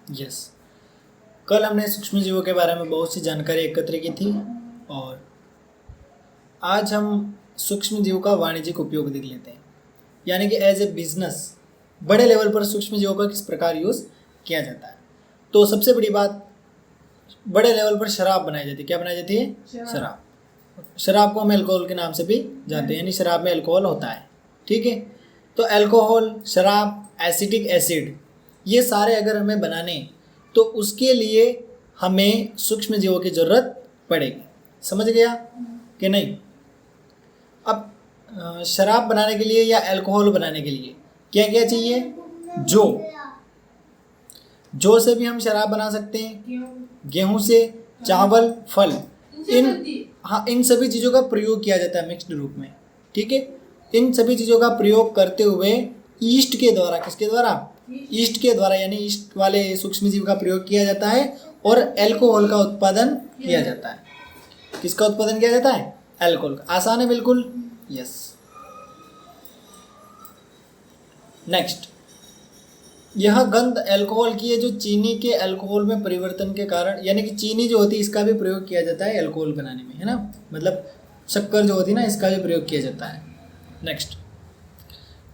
Yes, कल हमने सूक्ष्म जीवों के बारे में बहुत सी जानकारी एकत्र की थी और आज हम सूक्ष्म जीवों का वाणिज्यिक उपयोग देख लेते हैं, यानी कि एज ए बिजनेस बड़े लेवल पर सूक्ष्म जीवों का किस प्रकार यूज़ किया जाता है। तो सबसे बड़ी बात, बड़े लेवल पर शराब बनाई जाती है। क्या बनाई जाती है? शराब। शराब को हम अल्कोहल के नाम से भी जानते हैं, यानी शराब में अल्कोहल होता है। ठीक है, तो अल्कोहल, शराब, एसिटिक एसिड, ये सारे अगर हमें बनाने तो उसके लिए हमें सूक्ष्म जीवों की ज़रूरत पड़ेगी। समझ गया कि नहीं? अब शराब बनाने के लिए या अल्कोहल बनाने के लिए क्या क्या चाहिए? जौ से भी हम शराब बना सकते हैं, गेहूं से, चावल, फल, इन सभी चीज़ों का प्रयोग किया जाता है मिक्स्ड रूप में। ठीक है, इन सभी चीज़ों का प्रयोग करते हुए ईस्ट के द्वारा, किसके द्वारा? ईस्ट के द्वारा, यानी ईस्ट वाले सूक्ष्म जीव का प्रयोग किया जाता है और अल्कोहल का उत्पादन किया जाता है। किसका उत्पादन किया जाता है? अल्कोहल का। आसान है बिल्कुल। यस। नेक्स्ट, यह गंध अल्कोहल की है जो चीनी के अल्कोहल में परिवर्तन के कारण, यानी कि चीनी जो होती है इसका भी प्रयोग किया जाता है अल्कोहल बनाने में, है ना। मतलब शक्कर जो होती है ना, इसका भी प्रयोग किया जाता है। नेक्स्ट,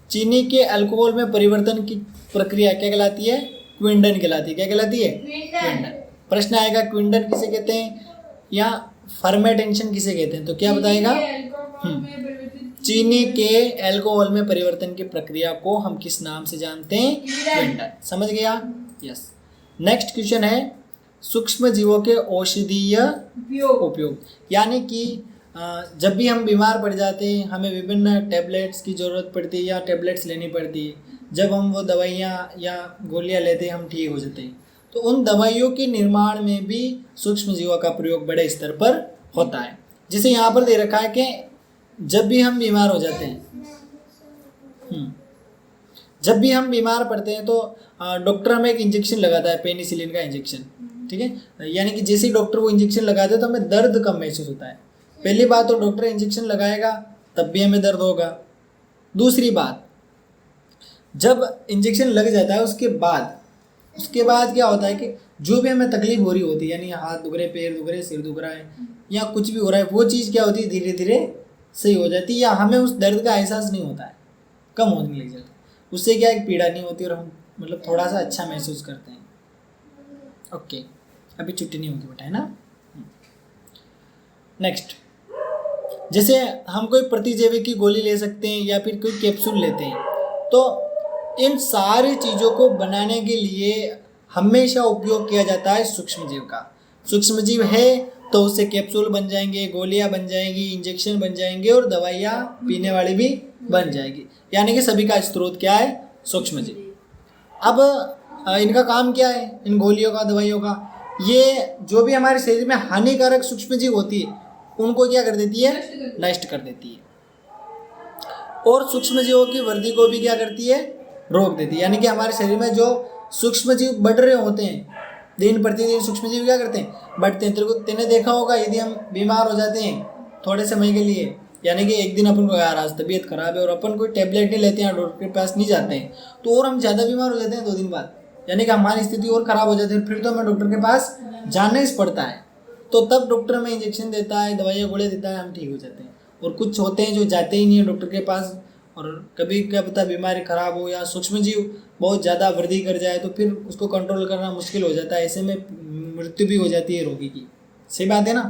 चीनी के अल्कोहल में परिवर्तन की प्रक्रिया क्या कहलाती है? क्विंडन कहलाती है। क्या कहलाती है? क्विंडन। प्रश्न आएगा क्विंडन किसे कहते हैं या फर्मेंटेशन किसे कहते हैं, तो क्या बताएगा? चीनी के अल्कोहल में परिवर्तन की प्रक्रिया को हम किस नाम से जानते हैं? क्विंडन। समझ गया? यस। नेक्स्ट क्वेश्चन है सूक्ष्म जीवों के औषधीय उपयोग, यानी कि जब भी हम बीमार पड़ जाते हैं हमें विभिन्न टैबलेट्स की ज़रूरत पड़ती है या टैबलेट्स लेनी पड़ती है। जब हम वो दवाइयाँ या गोलियाँ लेते हैं हम ठीक हो जाते हैं, तो उन दवाइयों के निर्माण में भी सूक्ष्म जीवों का प्रयोग बड़े स्तर पर होता है। जिसे यहाँ पर दे रखा है कि जब भी हम बीमार हो जाते हैं, जब भी हम बीमार पड़ते हैं तो डॉक्टर हमें एक इंजेक्शन लगाता है, पेनिसिलिन का इंजेक्शन। ठीक है, यानी कि जैसे ही डॉक्टर वो इंजेक्शन लगाते हैं तो हमें दर्द कम महसूस होता है। पहली बात तो डॉक्टर इंजेक्शन लगाएगा तब भी हमें दर्द होगा। दूसरी बात, जब इंजेक्शन लग जाता है उसके बाद क्या होता है कि जो भी हमें तकलीफ हो रही होती है, यानी हाथ दुख रहे, पैर दुख रहे, सिर दुख रहा है या कुछ भी हो रहा है, वो चीज़ क्या होती है? धीरे धीरे सही हो जाती है या हमें उस दर्द का एहसास नहीं होता है, कम होने लग जाता है। उससे क्या एक पीड़ा नहीं होती और हम मतलब थोड़ा सा अच्छा महसूस करते हैं। ओके, अभी छुट्टी नहीं होगी बेटा, है ना। नेक्स्ट, जैसे हम कोई प्रतिजैविक की गोली ले सकते हैं या फिर कोई कैप्सूल लेते हैं, तो इन सारी चीज़ों को बनाने के लिए हमेशा उपयोग किया जाता है सूक्ष्म जीव का। सूक्ष्म जीव है तो उससे कैप्सूल बन जाएंगे, गोलियां बन जाएंगी, इंजेक्शन बन जाएंगे और दवाइयाँ पीने वाली भी बन जाएगी। यानी कि सभी का स्रोत क्या है? सूक्ष्म जीव। अब इनका काम क्या है, इन गोलियों का, दवाइयों का? ये जो भी हमारे शरीर में हानिकारक सूक्ष्म जीव होती है उनको क्या कर देती है? नष्ट कर देती है। और सूक्ष्म जीवों की वृद्धि को भी क्या करती है? रोक देती है। यानी कि हमारे शरीर में जो सूक्ष्म जीव बढ़ रहे होते हैं, दिन प्रतिदिन सूक्ष्म जीव क्या करते हैं? बढ़ते हैं। तेने देखा होगा, यदि हम बीमार हो जाते हैं थोड़े समय के लिए, यानी कि एक दिन अपन को यार आज तबीयत खराब है और अपन कोई टैबलेट नहीं लेते हैं, डॉक्टर के पास नहीं जाते हैं, तो और हम ज़्यादा बीमार हो जाते हैं 2 दिन बाद, यानी कि हमारी स्थिति और ख़राब हो जाती है। फिर तो हमें डॉक्टर के पास जाना ही पड़ता है। तो तब डॉक्टर हमें इंजेक्शन देता है, दवाइयाँ गोले देता है, हम ठीक हो जाते हैं। और कुछ होते हैं जो जाते ही नहीं है डॉक्टर के पास, और कभी क्या पता बीमारी ख़राब हो या सूक्ष्म जीव बहुत ज़्यादा वृद्धि कर जाए तो फिर उसको कंट्रोल करना मुश्किल हो जाता है। ऐसे में मृत्यु भी हो जाती है रोगी की। सही बात है ना।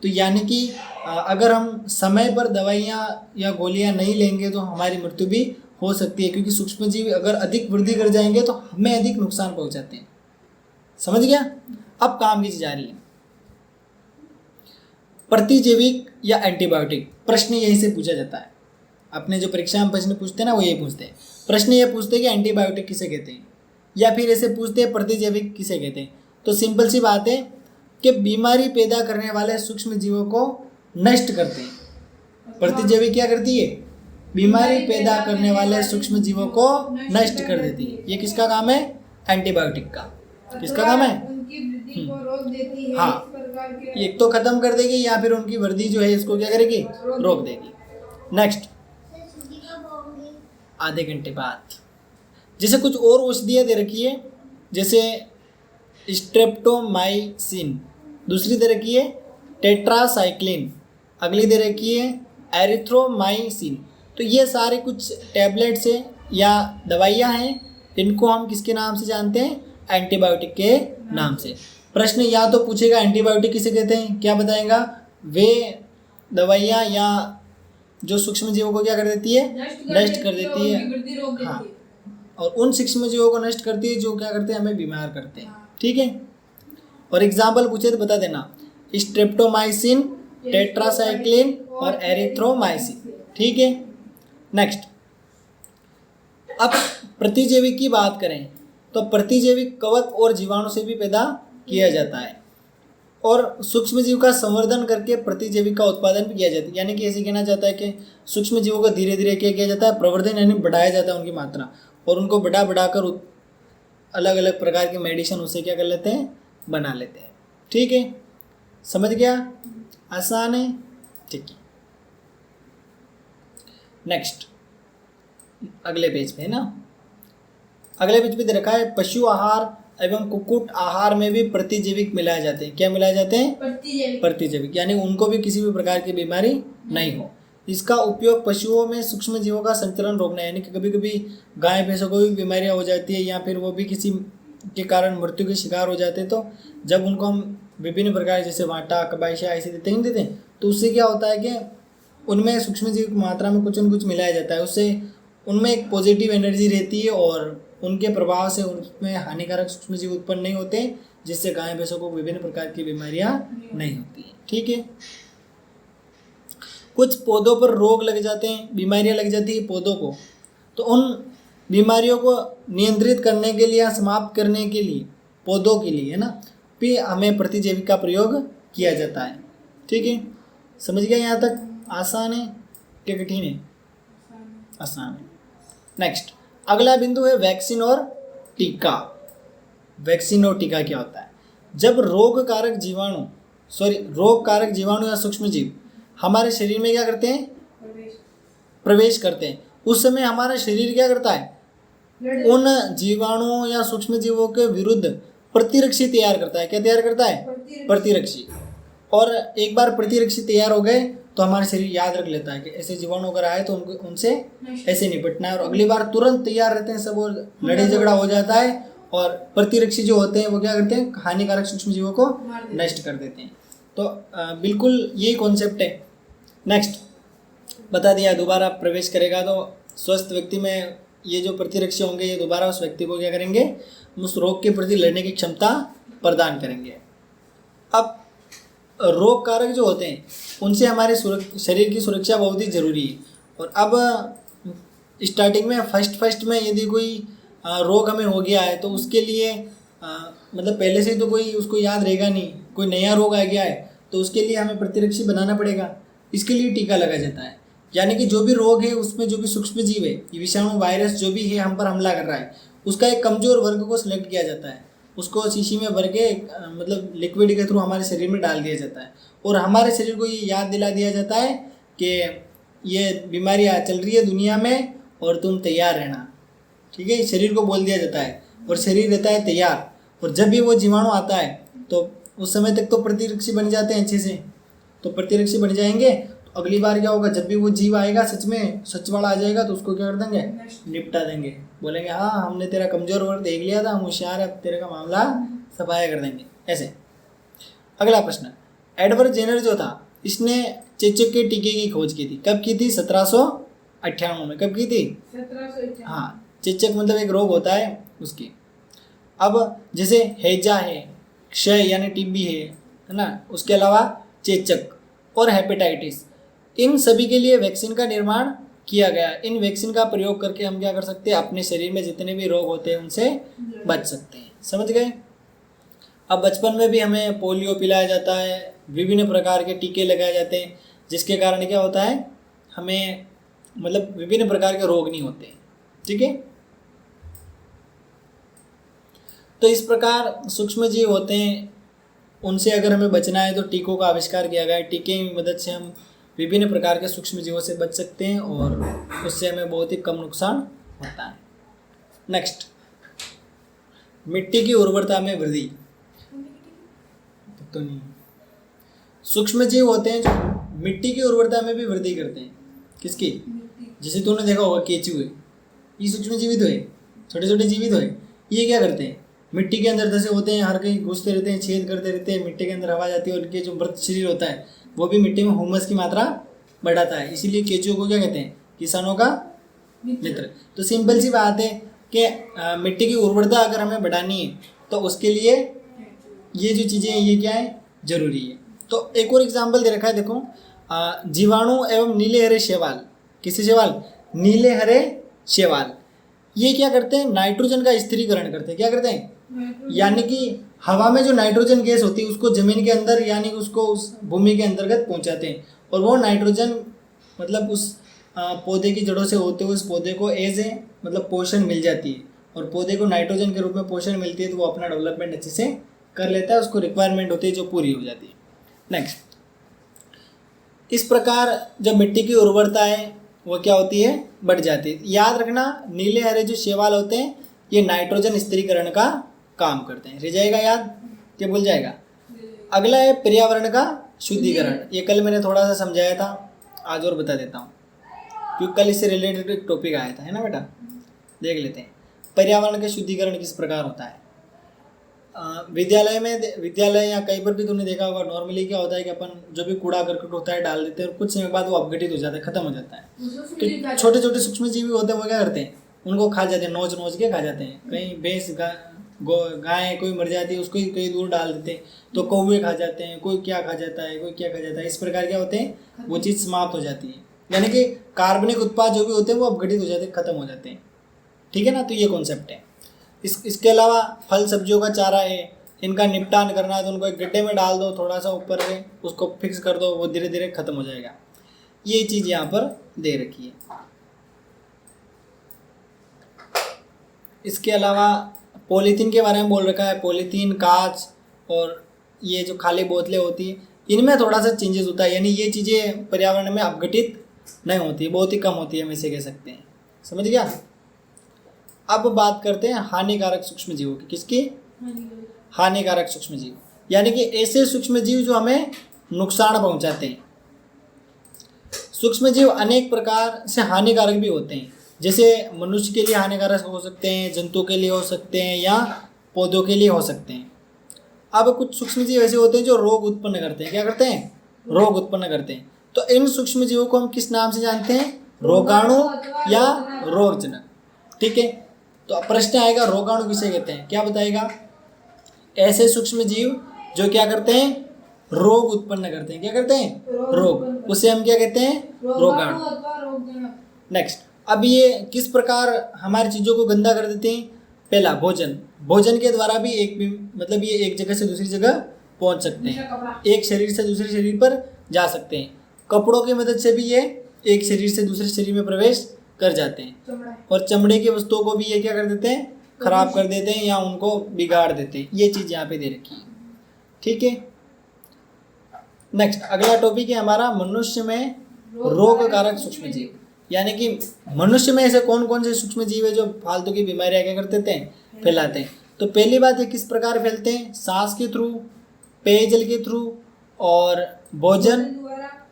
तो यानी कि अगर हम समय पर दवाइयाँ या गोलियाँ नहीं लेंगे तो हमारी मृत्यु भी हो सकती है, क्योंकि सूक्ष्म जीव अगर अधिक वृद्धि कर जाएंगे तो हमें अधिक नुकसान पहुँचाते हैं। समझ गया? अब काम की चीज़ आ रही है, प्रतिजैविक या एंटीबायोटिक। प्रश्न यहीं से पूछा जाता है। अपने जो परीक्षा में प्रश्न पूछते हैं ना, वो ये पूछते हैं। प्रश्न ये पूछते हैं कि एंटीबायोटिक किसे कहते हैं, या फिर ऐसे पूछते हैं प्रतिजैविक किसे कहते हैं। तो सिंपल सी बात है कि बीमारी पैदा करने वाले सूक्ष्म जीवों को नष्ट करते हैं। प्रतिजैविक क्या करती है? बीमारी पैदा करने वाले सूक्ष्म जीवों को नष्ट कर देती है। ये किसका काम है? एंटीबायोटिक का। किसका काम है? हाँ, एक तो खत्म कर देगी या फिर उनकी वृद्धि जो है इसको क्या करेगी? रोक देगी। नेक्स्ट, आधे घंटे बाद जैसे कुछ और औषधियाँ दे रखी है, जैसे स्ट्रेप्टोमाइसिन, दूसरी दे रखी है टेट्रासाइक्लिन, अगली दे रखी है एरिथ्रोमाइसिन। तो ये सारे कुछ टैबलेट्स हैं या दवाइयाँ हैं, इनको हम किसके नाम से जानते हैं? एंटीबायोटिक के नाम से। प्रश्न या तो पूछेगा एंटीबायोटिक किसे कहते हैं, क्या बताएगा? वे दवाइयाँ या जो सूक्ष्म जीवों को क्या कर देती है? नष्ट कर देती है। हाँ, और उन सूक्ष्म जीवों को नष्ट करती है जो क्या करते हैं? हमें बीमार करते हैं। ठीक है, और एग्जाम्पल पूछे तो बता देना, स्ट्रेप्टोमाइसिन, टेट्रासाइक्लिन और एरिथ्रोमाइसिन। ठीक है, नेक्स्ट। अब प्रतिजैविक की बात करें तो प्रतिजैविक कवक और जीवाणु से भी पैदा किया जाता है, और सूक्ष्म जीव का संवर्धन करके प्रतिजैविक का उत्पादन भी किया जाता है। यानी कि ऐसे कहना चाहता है कि सूक्ष्म जीवों को धीरे धीरे क्या किया जाता है? प्रवर्धन, यानी बढ़ाया जाता है उनकी मात्रा, और उनको बढ़ाकर अलग अलग प्रकार के मेडिसिन उसे क्या कर लेते हैं? बना लेते हैं। ठीक है, समझ गया? आसान है। ठीक है, नेक्स्ट अगले पेज पे है ना, अगले पेज पे दे रखा है पशु आहार एवं कुक्कुट आहार में भी प्रतिजैविक मिलाए जाते हैं। क्या मिलाए जाते हैं? प्रतिजैविक, यानी उनको भी किसी भी प्रकार की बीमारी नहीं हो। इसका उपयोग पशुओं में सूक्ष्म जीवों का संचरण रोकना, यानी कि कभी कभी गाय भैंसों को भी बीमारियां हो जाती है या फिर वो भी किसी के कारण मृत्यु के शिकार हो जाते हैं, तो जब उनको हम विभिन्न प्रकार जैसे वाटा, कबाइशा ऐसे देते हैं, तो उससे क्या होता है कि उनमें सूक्ष्म जीव की मात्रा में कुछ न कुछ मिलाया जाता है, उससे उनमें एक पॉजिटिव एनर्जी रहती है और उनके प्रभाव से उनमें हानिकारक सूक्ष्म जीव उत्पन्न नहीं होते, जिससे गाय भैंसों को विभिन्न प्रकार की बीमारियां नहीं होती हैं। ठीक है, कुछ पौधों पर रोग लग जाते हैं, बीमारियां लग जाती है पौधों को, तो उन बीमारियों को नियंत्रित करने के लिए या समाप्त करने के लिए पौधों के लिए, है ना, भी हमें प्रतिजैविक का प्रयोग किया जाता है। ठीक है, समझ गया? यहाँ तक आसान है क्या कठिन है? आसान है। नेक्स्ट अगला बिंदु है वैक्सीन और टीका। वैक्सीन और टीका क्या होता है? जब रोग कारक जीवाणु या सूक्ष्म जीव हमारे शरीर में क्या करते हैं? प्रवेश करते हैं, उस समय हमारा शरीर क्या करता है? उन जीवाणुओं या सूक्ष्म जीवों के विरुद्ध प्रतिरक्षी तैयार करता है। क्या तैयार करता है? प्रतिरक्षी। और एक बार प्रतिरक्षी तैयार हो गए तो हमारा शरीर याद रख लेता है कि ऐसे जीवाणु अगर आए तो उनसे ऐसे निपटना है, और अगली बार तुरंत तैयार रहते हैं सब, और लड़ाई झगड़ा हो जाता है, और प्रतिरक्षी जो होते हैं वो क्या करते हैं? हानिकारक सूक्ष्म जीवों को नष्ट कर देते हैं। तो बिल्कुल यही कॉन्सेप्ट है। नेक्स्ट बता दिया, दोबारा प्रवेश करेगा तो स्वस्थ व्यक्ति में ये जो प्रतिरक्षी होंगे ये दोबारा उस व्यक्ति को क्या करेंगे? उस रोग के प्रति लड़ने की क्षमता प्रदान करेंगे। अब रोग कारक जो होते हैं उनसे हमारे शरीर की सुरक्षा बहुत ही ज़रूरी है। और अब स्टार्टिंग में फर्स्ट में यदि कोई रोग हमें हो गया है तो उसके लिए मतलब पहले से तो कोई उसको याद रहेगा नहीं, कोई नया रोग आ गया है तो उसके लिए हमें प्रतिरक्षी बनाना पड़ेगा। इसके लिए टीका लगा जाता है, यानी कि जो भी रोग है उसमें जो भी सूक्ष्म जीव है, ये विषाणु वायरस जो भी है हम पर हमला कर रहा है, उसका एक कमज़ोर वर्ग को सिलेक्ट किया जाता है, उसको शीशी में भर के मतलब लिक्विड के थ्रू हमारे शरीर में डाल दिया जाता है, और हमारे शरीर को ये याद दिला दिया जाता है कि ये बीमारियाँ चल रही है दुनिया में और तुम तैयार रहना। ठीक है, शरीर को बोल दिया जाता है और शरीर रहता है तैयार। और जब भी वो जीवाणु आता है तो उस समय तक तो प्रतिरक्षी बन जाते हैं अच्छे से, तो प्रतिरक्षी बन जाएंगे तो अगली बार क्या होगा? जब भी वो जीव आएगा सच वाला आ जाएगा तो उसको क्या कर देंगे? निपटा देंगे। बोलेंगे हाँ हमने तेरा कमज़ोर वर्ग देख लिया था, हम होशियार है, अब तेरे का मामला सफाया कर देंगे। ऐसे अगला प्रश्न, एडवर्ड जेनर जो था इसने चेचक के टीके की खोज की थी। कब की थी? 1798 में। कब की थी? 1798। हाँ, चेचक मतलब एक रोग होता है उसकी। अब जैसे हैजा है, क्षय यानी टीबी है ना, उसके अलावा चेचक और हेपेटाइटिस, इन सभी के लिए वैक्सीन का निर्माण किया गया। इन वैक्सीन का प्रयोग करके हम क्या कर सकते हैं? अपने शरीर में जितने भी रोग होते हैं उनसे बच सकते हैं। समझ गए? अब बचपन में भी हमें पोलियो पिलाया जाता है, विभिन्न प्रकार के टीके लगाए जाते हैं, जिसके कारण क्या होता है? हमें मतलब विभिन्न प्रकार के रोग नहीं होते। ठीक है, तो इस प्रकार सूक्ष्म जीव होते हैं, उनसे अगर हमें बचना है तो टीकों का आविष्कार किया गया है। टीके की मदद से हम विभिन्न प्रकार के सूक्ष्म जीवों से बच सकते हैं और उससे हमें बहुत ही कम नुकसान होता है। नेक्स्ट, मिट्टी की उर्वरता में वृद्धि। तो नहीं। सूक्ष्म जीव होते हैं जो मिट्टी की उर्वरता में भी वृद्धि करते हैं। किसकी? जैसे तूने देखा होगा केचू है, ये सूक्ष्म जीवित है, छोटे छोटे जीवित है। ये क्या करते हैं? मिट्टी के अंदर धसे होते हैं, हर कहीं घुसते रहते हैं, छेद करते रहते हैं, मिट्टी के अंदर हवा जाती है और उनके जो मृत शरीर होता है वो भी मिट्टी में ह्यूमस की मात्रा बढ़ाता है। इसीलिए केचुओं को क्या कहते हैं? किसानों का मित्र। तो सिंपल सी बात है कि मिट्टी की उर्वरता अगर हमें बढ़ानी है तो उसके लिए ये जो चीज़ें हैं ये क्या है? जरूरी है। तो एक और एग्जाम्पल दे रखा है, देखो जीवाणु एवं नीले हरे शैवाल। किसी शैवाल? नीले हरे शैवाल। ये क्या करते हैं? नाइट्रोजन का स्थिरीकरण करते हैं। क्या करते हैं? यानी कि हवा में जो नाइट्रोजन गैस होती है उसको जमीन के अंदर यानी कि उसको उस भूमि के अंतर्गत पहुंचाते हैं और वो नाइट्रोजन मतलब उस पौधे की जड़ों से होते हुए उस पौधे को एज ए मतलब पोषण मिल जाती है और पौधे को नाइट्रोजन के रूप में पोषण मिलती है तो वो अपना डेवलपमेंट अच्छे से कर लेता है, उसको रिक्वायरमेंट होती है जो पूरी हो जाती है। नेक्स्ट, इस प्रकार जब मिट्टी की उर्वरता है वो क्या होती है? बढ़ जाती है। याद रखना नीले हरे जो शैवाल होते हैं ये नाइट्रोजन स्थिरीकरण का काम करते हैं। रह जाएगा याद कि भूल जाएगा? अगला है पर्यावरण का शुद्धिकरण। ये कल मैंने थोड़ा सा समझाया था, आज और बता देता हूँ क्योंकि कल इससे रिलेटेड एक टॉपिक आया था, है ना बेटा? देख लेते हैं पर्यावरण का शुद्धिकरण किस प्रकार होता है। विद्यालय या कहीं पर भी तुमने देखा होगा, नॉर्मली क्या होता है कि अपन जो भी कूड़ा करकट होता है डाल देते हैं और कुछ समय बाद वो अपघटित हो जाता है, खत्म हो जाता है। तो छोटे छोटे सूक्ष्म जीवी होते हैं वो क्या करते हैं? उनको खा जाते हैं, नोच नोच के खा जाते हैं। कहीं भैंस गाय कोई मर जाती है उसको ही कहीं दूर डाल देते हैं तो कौवे खा जाते हैं, कोई क्या खा जाता है, कोई क्या खा जाता है। इस प्रकार क्या होते हैं? वो चीज़ समाप्त हो जाती है, यानी कि कार्बनिक उत्पाद जो भी होते हैं वो अपघटित हो जाते हैं, खत्म हो जाते हैं। ठीक है ना? तो ये कॉन्सेप्ट है। इसके अलावा फल सब्जियों का चारा है, इनका निपटान करना है तो उनको एक गड्ढे में डाल दो, थोड़ा सा ऊपर से उसको फिक्स कर दो, वो धीरे धीरे खत्म हो जाएगा। ये चीज़ यहाँ पर दे रखी है। इसके अलावा पॉलीथीन के बारे में बोल रखा है। पॉलीथीन, कांच और ये जो खाली बोतलें होती हैं इनमें थोड़ा सा चेंजेस होता है, यानी ये चीज़ें पर्यावरण में अपघटित नहीं होती है, बहुत ही कम होती है, हम इसे कह सकते हैं। समझ गया? अब बात करते हैं हानिकारक सूक्ष्म जीवों की। किसकी? हानिकारक सूक्ष्म जीव, यानी कि ऐसे सूक्ष्म जीव जो हमें नुकसान पहुंचाते हैं। सूक्ष्म जीव अनेक प्रकार से हानिकारक भी होते हैं, जैसे मनुष्य के लिए हानिकारक हो सकते हैं, जंतु के लिए हो सकते हैं या पौधों के लिए हो सकते हैं। अब कुछ सूक्ष्म जीव ऐसे होते हैं जो रोग उत्पन्न करते हैं। क्या करते हैं? रोग उत्पन्न करते हैं। तो इन सूक्ष्म जीवों को हम किस नाम से जानते हैं? रोगाणु या रोगजनक। ठीक है, तो प्रश्न आएगा रोगाणु किसे कहते हैं? क्या बताएगा? ऐसे सूक्ष्म जीव जो क्या करते हैं? रोग उत्पन्न करते हैं। क्या करते हैं? रोग। उसे हम क्या कहते हैं? रोगाणु। नेक्स्ट, अब ये किस प्रकार हमारी चीज़ों को गंदा कर देते हैं? पहला, भोजन के द्वारा भी मतलब ये एक जगह से दूसरी जगह पहुंच सकते हैं, एक शरीर से दूसरे शरीर पर जा सकते हैं। कपड़ों की मदद से भी ये एक शरीर से दूसरे शरीर में प्रवेश कर जाते हैं और चमड़े की वस्तुओं को भी ये क्या कर देते हैं? खराब कर देते हैं या उनको बिगाड़ देते हैं। ये चीज़ यहाँ पे दे रखी है। ठीक है, नेक्स्ट अगला टॉपिक है हमारा मनुष्य में रोगकारक सूक्ष्म जीव, यानी कि मनुष्य में ऐसे कौन कौन से सूक्ष्म जीव है जो फालतू की बीमारियां क्या करते हैं? फैलाते हैं। तो पहली बात है किस प्रकार फैलते हैं? सांस के थ्रू, पेयजल के थ्रू और भोजन।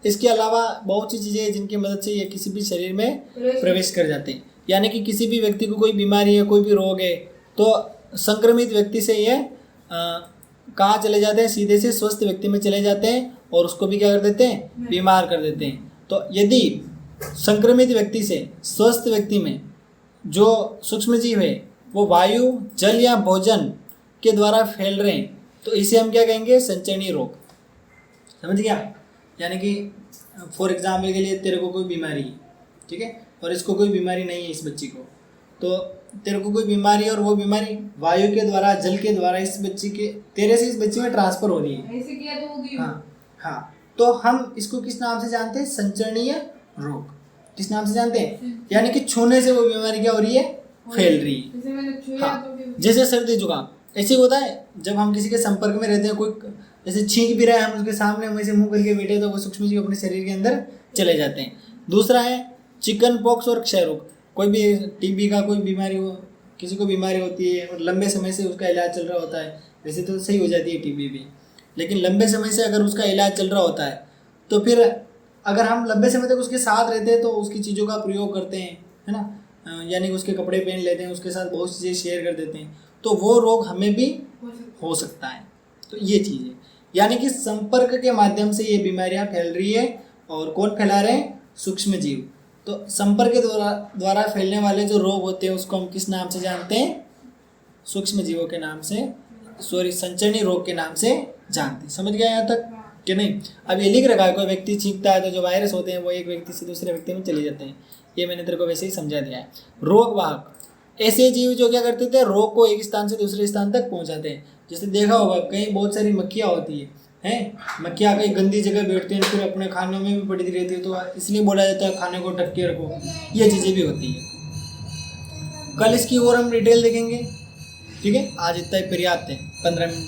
इसके अलावा बहुत सी चीज़ें हैं जिनकी मदद से ये किसी भी शरीर में प्रवेश कर जाते हैं, यानी कि किसी भी व्यक्ति को कोई बीमारी है, कोई भी रोग है तो संक्रमित व्यक्ति से ये कहाँ चले जाते हैं? सीधे से स्वस्थ व्यक्ति में चले जाते हैं और उसको भी क्या कर देते हैं? बीमार कर देते हैं। तो यदि संक्रमित व्यक्ति से स्वस्थ व्यक्ति में जो सूक्ष्म जीव है वो वायु, जल या भोजन के द्वारा फैल रहे हैं तो इसे हम क्या कहेंगे? संचरणीय रोग। समझ गया? यानी कि फॉर एग्जाम्पल के लिए तेरे को कोई बीमारी है, ठीक है, और इसको कोई बीमारी नहीं है इस बच्ची को, तो तेरे को कोई बीमारी है और वो बीमारी वायु के द्वारा, जल के द्वारा इस बच्ची के तेरे से इस बच्ची में ट्रांसफर हो रही है। ऐसे किया तो होगी। हाँ, तो हम इसको किस नाम से जानते हैं? संचरणीय रोग। किस नाम से जानते हैं? यानी कि छूने से वो बीमारी क्या हो रही है? फैल रही है। हाँ, जैसे सर्दी जुकाम ऐसे होता है जब हम किसी के संपर्क में रहते हैं, कोई जैसे छींक भी रहा है, हम उसके सामने हम ऐसे मुंह करके बैठे तो वो सूक्ष्म जीव अपने शरीर के अंदर चले जाते हैं। दूसरा है चिकन पॉक्स और क्षय रोग। कोई भी टीबी का कोई बीमारी हो, किसी को बीमारी होती है और लंबे समय से उसका इलाज चल रहा होता है, वैसे तो सही हो जाती है टीबी भी, लेकिन लंबे समय से अगर उसका इलाज चल रहा होता है तो फिर अगर हम लंबे समय तक उसके साथ रहते हैं तो उसकी चीज़ों का प्रयोग करते हैं, है ना, यानी कि उसके कपड़े पहन लेते हैं, उसके साथ बहुत सी चीज़ें शेयर कर देते हैं, तो वो रोग हमें भी हो सकता है। तो ये चीज़ है, यानी कि संपर्क के माध्यम से ये बीमारियां फैल रही है। और कौन फैला रहे हैं? सूक्ष्म जीव। तो संपर्क के द्वारा फैलने वाले जो रोग होते हैं उसको हम किस नाम से जानते हैं? सूक्ष्म जीवों के नाम से, संचरणीय रोग के नाम से जानते हैं। समझ गया यहाँ तक कि नहीं? अब ये लिख रखा है, कोई व्यक्ति छींकता है तो जो वायरस होते हैं वो एक व्यक्ति से दूसरे व्यक्ति में चले जाते हैं। ये मैंने तेरे को वैसे ही समझा दिया है। रोग वाहक ऐसे जीव जो क्या करते थे, रोग को एक स्थान से दूसरे स्थान तक पहुंचाते हैं। जैसे देखा होगा कहीं बहुत सारी मक्खियाँ होती हैं, मक्खियाँ कहीं गंदी जगह बैठती हैं, फिर अपने खानों में भी पड़ी रहती है, तो इसलिए बोला जाता है खाने को ढक के रखो। ये चीज़ें भी होती है। कल इसकी और हम डिटेल देखेंगे। ठीक है, आज इतना ही पर्याप्त है। 15 मिनट